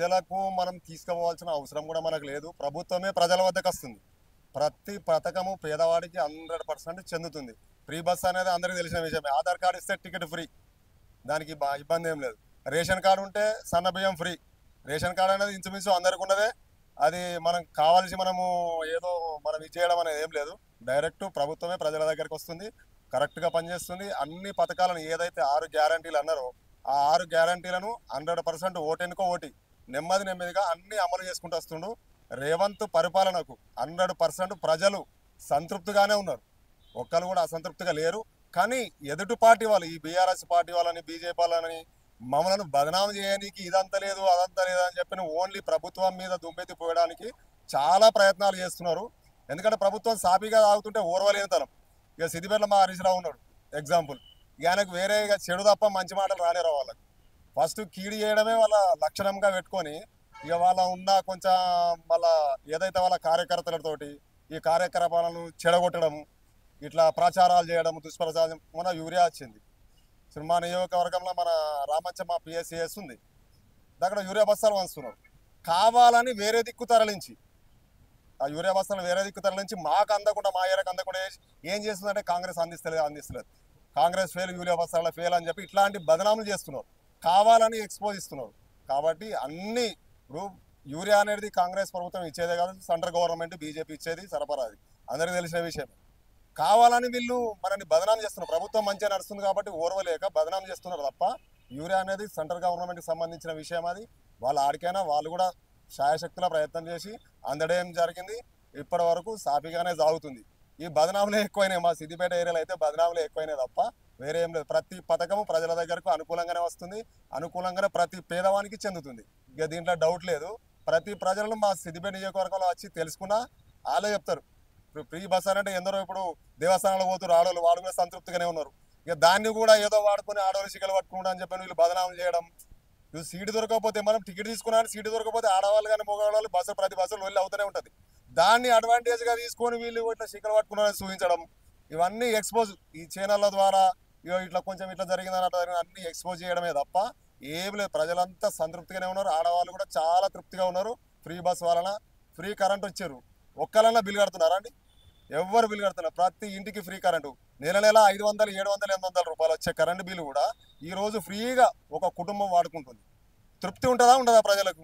ప్రజలకు మనం తీసుకుపోవాల్సిన అవసరం కూడా మనకు లేదు. ప్రభుత్వమే ప్రజల వద్దకు వస్తుంది. ప్రతి పథకము పేదవాడికి 100% చెందుతుంది. ఫ్రీ బస్ అనేది అందరికీ తెలిసిన విషయమే. ఆధార్ కార్డు ఇస్తే టికెట్ ఫ్రీ, దానికి ఇబ్బంది ఏం లేదు. రేషన్ కార్డు ఉంటే సన్న బియ్యం ఫ్రీ. రేషన్ కార్డు అనేది ఇంచుమించు అందరికి ఉన్నదే. అది మనం కావాల్సి మనము ఏదో మనం ఇచ్చేయడం అనేది ఏం లేదు. డైరెక్ట్ ప్రభుత్వమే ప్రజల దగ్గరికి వస్తుంది, కరెక్ట్గా పనిచేస్తుంది. అన్ని పథకాలను ఏదైతే 6 గ్యారంటీలు అన్నారో ఆ 6 గ్యారంటీలను 100% ఓటెనుకో ఓటి నెమ్మదిగా అన్ని అమలు చేసుకుంటూ వస్తుండు. రేవంత్ పరిపాలనకు 100% ప్రజలు సంతృప్తిగానే ఉన్నారు. ఒక్కరు కూడా అసంతృప్తిగా లేరు. కానీ ఎదుటి పార్టీ వాళ్ళు, ఈ బీఆర్ఎస్ పార్టీ వాళ్ళని, బీజేపీ వాళ్ళని మమ్మల్ని బదనాం చేయడానికి ఇదంతా లేదు అదంతా లేదు అని చెప్పి ఓన్లీ ప్రభుత్వం మీద దుమ్మెత్తి పోయడానికి చాలా ప్రయత్నాలు చేస్తున్నారు. ఎందుకంటే ప్రభుత్వం సాపిగా తాగుతుంటే ఓర్వలేనితనం. ఇక సిద్దిపేటలో మా హరీష్ రావు ఉన్నాడు ఎగ్జాంపుల్. ఆయనకు వేరే ఇక చెడు తప్ప మంచి మాటలు రానేరావు. వాళ్ళకి ఫస్ట్ కీడి చేయడమే వాళ్ళ లక్షణంగా పెట్టుకొని ఇక వాళ్ళ ఉన్న కొంచెం వాళ్ళ ఏదైతే వాళ్ళ కార్యకర్తలతోటి ఈ కార్యకలాపాలను చెడగొట్టడం, ఇట్లా ప్రచారాలు చేయడం, దుష్ప్రచారం. మన యూరియా వచ్చింది మా నియోజకవర్గంలో, మన రామంచమ్మ పిఎస్సిఎస్ ఉంది, అక్కడ యూరియా బస్తాలు వంచుతున్నారు. కావాలని వేరే దిక్కు తరలించి ఆ యూరియా బస్తాలను వేరే దిక్కు తరలించి మాకు అందకుండా, మా ఏరియాకి అందకుండా ఏం చేస్తుందంటే కాంగ్రెస్ అందిస్తలేదు, కాంగ్రెస్ ఫెయిల్, యూరియా బస్తాల ఫెయిల్ అని చెప్పి ఇట్లాంటి బదనాములు చేస్తున్నారు. కావాలని ఎక్స్పోజ్ ఇస్తున్నారు. కాబట్టి అన్ని ఇప్పుడు యూరియా అనేది కాంగ్రెస్ ప్రభుత్వం ఇచ్చేదే కాదు, సెంట్రల్ గవర్నమెంట్ బీజేపీ ఇచ్చేది సరఫరా. అది అందరికీ తెలిసిన విషయం. కావాలని వీళ్ళు మనల్ని బదనాం చేస్తున్నారు. ప్రభుత్వం మంచిగా నడుస్తుంది కాబట్టి ఓర్వలేక బదనాం చేస్తున్నారు తప్ప యూరియా అనేది సెంట్రల్ గవర్నమెంట్కి సంబంధించిన విషయం. అది వాళ్ళ ఆడికైనా వాళ్ళు కూడా శాయశక్తుల ప్రయత్నం చేసి అందడం జరిగింది. ఇప్పటి వరకు సాఫీగానే సాగుతుంది. ఈ బదనాములే ఎక్కువైనాయి. మా సిద్దిపేట ఏరియాలో అయితే బదనాములే ఎక్కువైనాయి తప్ప వేరే ఏం లేదు. ప్రతి పథకము ప్రజల దగ్గరకు అనుకూలంగానే వస్తుంది, అనుకూలంగానే ప్రతి పేదవానికి చెందుతుంది. ఇక దీంట్లో డౌట్ లేదు. ప్రతి ప్రజలను మా సిద్దిపేట నియోజకవర్గంలో వచ్చి తెలుసుకున్నా వాళ్ళే చెప్తారు. ఇప్పుడు ఫ్రీ బస్ అంటే ఎందరో ఇప్పుడు దేవస్థానాలు పోతున్నారు ఆడవాళ్ళు, వాళ్ళు కూడా సంతృప్తిగానే ఉన్నారు. ఇక దాన్ని కూడా ఏదో వాడుకొని ఆడవాళ్ళు శిఖలు పట్టుకుంటా అని చెప్పి వీళ్ళు బదనామం చేయడం. ఇప్పుడు సీటు దొరకకపోతే, మనం టికెట్ తీసుకున్నాను సీటు దొరకకపోతే ఆడవాళ్ళు కానీ మగవాళ్ళు బస్సు ప్రతి బస్సులు వెళ్ళి అవుతూనే ఉంటుంది. దాన్ని అడ్వాంటేజ్గా తీసుకొని వీళ్ళు ఇట్లా శిఖలు పట్టుకున్నారని చూపించడం, ఇవన్నీ ఎక్స్పోజ్ ఈ ఛానళ్ళ ద్వారా ఇట్లా కొంచెం ఇట్లా జరిగిందని అన్ని ఎక్స్పోజ్ చేయడమే తప్ప ఏం లేదు. ప్రజలంతా సంతృప్తిగానే ఉన్నారు. ఆడవాళ్ళు కూడా చాలా తృప్తిగా ఉన్నారు. ఫ్రీ బస్ వలన ఫ్రీ కరెంట్ వచ్చారు. ఒక్కలన్నా బిల్ కడుతున్నారా అండి? ఎవరు బిల్ కడుతున్నారు? ప్రతి ఇంటికి ఫ్రీ కరెంటు. నెల 500, 700, 800 రూపాయలు వచ్చే కరెంటు బిల్లు కూడా ఈరోజు ఫ్రీగా ఒక కుటుంబం వాడుకుంటుంది. తృప్తి ఉంటుందా ఉండదా ప్రజలకు?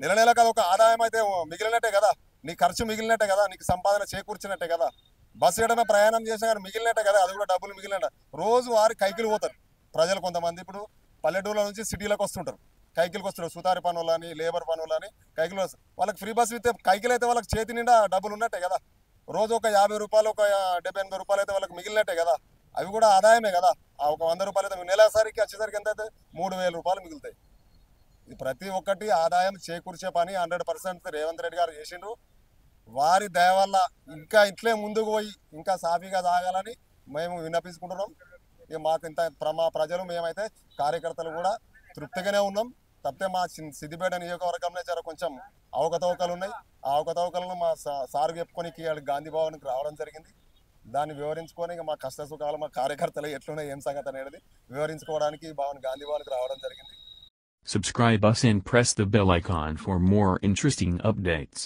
నెల కదా ఒక ఆదాయం అయితే మిగిలినట్టే కదా, నీ ఖర్చు మిగిలినట్టే కదా, నీకు సంపాదన చేకూర్చినట్టే కదా. బస్సు ఏదైనా ప్రయాణం చేసినా కానీ మిగిలినట్టే కదా, అది కూడా డబ్బులు మిగిలినట్ట. రోజు వారి కైకిలు పోతారు ప్రజలు. కొంతమంది ఇప్పుడు పల్లెటూళ్ళ నుంచి సిటీలకు వస్తుంటారు, కైకిలకు వస్తారు. సుతారి పనులని, లేబర్ పనులని కైకిలు వస్తారు. వాళ్ళకి ఫ్రీ బస్సు ఇస్తే కైకిలు అయితే వాళ్ళకి చేతి నిండా డబ్బులు ఉన్నట్టే కదా. రోజు ఒక 50 రూపాయలు, ఒక 70-80 రూపాయలు అయితే వాళ్ళకి మిగిలినట్టే కదా. అవి కూడా ఆదాయమే కదా. ఆ ఒక 100 రూపాయలు అయితే నెలసరికి వచ్చేసరికి ఎంత అయితే 3000 రూపాయలు మిగులుతాయి. ఇది ప్రతి ఒక్కటి ఆదాయం చేకూర్చే పని 100% రేవంత్ రెడ్డి గారు చేసిండ్రు. వారి దయ వల్ల ఇంకా ఇట్లే ముందుకు పోయి ఇంకా సాఫీగా సాగాలని మేము విన్నపించుకుంటున్నాం. ఇక మాకు ఇంత మా ప్రజలు, మేమైతే కార్యకర్తలు కూడా తృప్తిగానే ఉన్నాం. తప్పితే మా సిద్దిపేట నియోజకవర్గంలో చాలా కొంచెం అవకతవకలు ఉన్నాయి. ఆ అవకతవకలను మా సార్ చెప్పుకొని గాంధీ భవన్కి రావడం జరిగింది. దాన్ని వివరించుకొని మా కష్ట సుఖాలు, మా కార్యకర్తలు ఎట్లున్నాయి, ఏం సంగతి అనేది వివరించుకోవడానికి గాంధీ భవన్కి రావడం జరిగింది. Subscribe us and press the bell icon for more interesting updates.